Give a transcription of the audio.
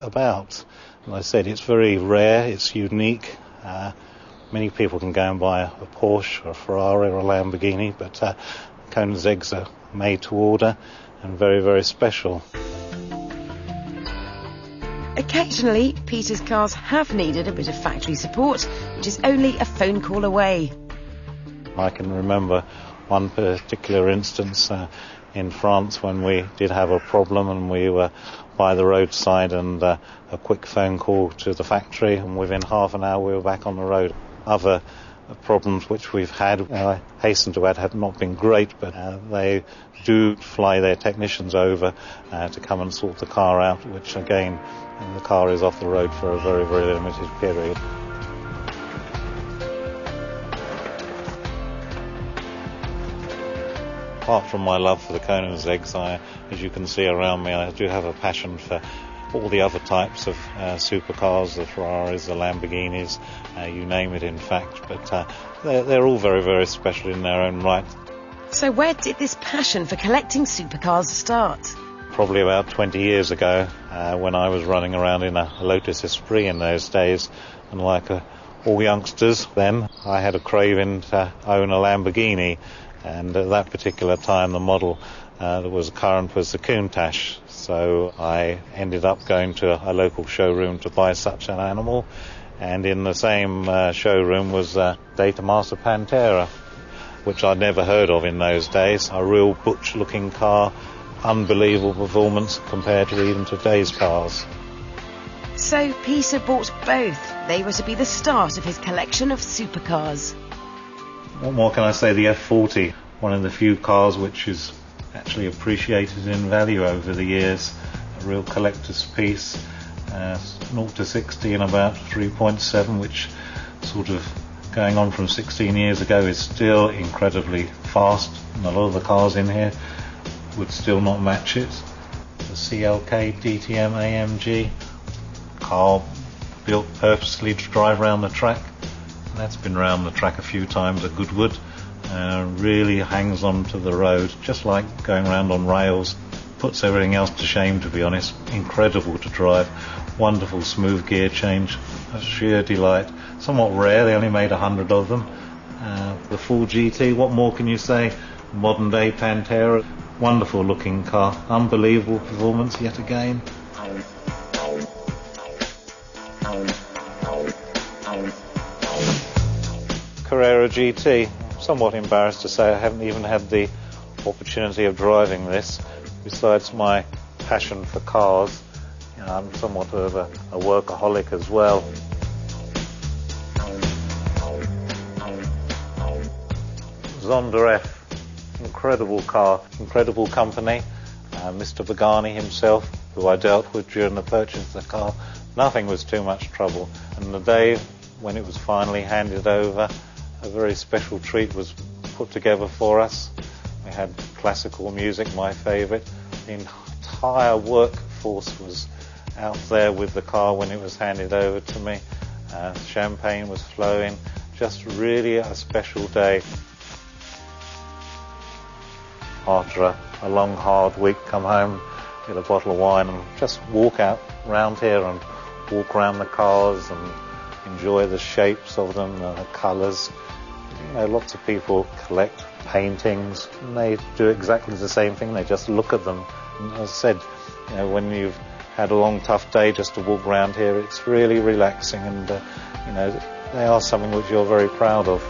about. And I said, it's very rare, it's unique. Many people can go and buy a Porsche or a Ferrari or a Lamborghini, but Conan's eggs are made to order and very, very special. Occasionally, Peter's cars have needed a bit of factory support, which is only a phone call away. I can remember one particular instance in France when we did have a problem and we were by the roadside, and a quick phone call to the factory, and within half an hour we were back on the road. Other problems which we've had, I hasten to add, have not been great, but they do fly their technicians over to come and sort the car out, which again, the car is off the road for a very, very limited period. Apart from my love for the Conan's eggs, as you can see around me, I do have a passion for all the other types of supercars, the Ferraris, the Lamborghinis, you name it in fact, but they're all very, very special in their own right. So where did this passion for collecting supercars start? Probably about 20 years ago, when I was running around in a Lotus Esprit in those days, and like all youngsters then, I had a craving to own a Lamborghini. And at that particular time, the model that was current was the Countach. So I ended up going to a local showroom to buy such an animal. And in the same showroom was Data Master Pantera, which I'd never heard of in those days. A real butch-looking car, unbelievable performance compared to even today's cars. So Peter bought both. They were to be the start of his collection of supercars. What more can I say? The F40, one of the few cars which is actually appreciated in value over the years. A real collector's piece. 0 to 60 in about 3.7, which sort of going on from 16 years ago is still incredibly fast. And a lot of the cars in here would still not match it. The CLK DTM AMG, car built purposely to drive around the track. That's been round the track a few times at Goodwood. Really hangs on to the road, just like going around on rails. Puts everything else to shame, to be honest. Incredible to drive. Wonderful smooth gear change. A sheer delight. Somewhat rare, they only made 100 of them. The full GT, what more can you say? Modern day Pantera. Wonderful looking car. Unbelievable performance yet again. Carrera GT. Somewhat embarrassed to say I haven't even had the opportunity of driving this. Besides my passion for cars, I'm somewhat of a workaholic as well. Zonda F, incredible car, incredible company. Mr. Pagani himself, who I dealt with during the purchase of the car, nothing was too much trouble. And the day when it was finally handed over, a very special treat was put together for us. We had classical music, my favourite. The entire workforce was out there with the car when it was handed over to me. Champagne was flowing. Just really a special day. After a long, hard week, come home, get a bottle of wine and just walk out round here and walk around the cars and enjoy the shapes of them, the colours. Lots of people collect paintings, and they do exactly the same thing. They just look at them. And as I said, when you've had a long, tough day, just to walk around here, it's really relaxing, and they are something which you're very proud of.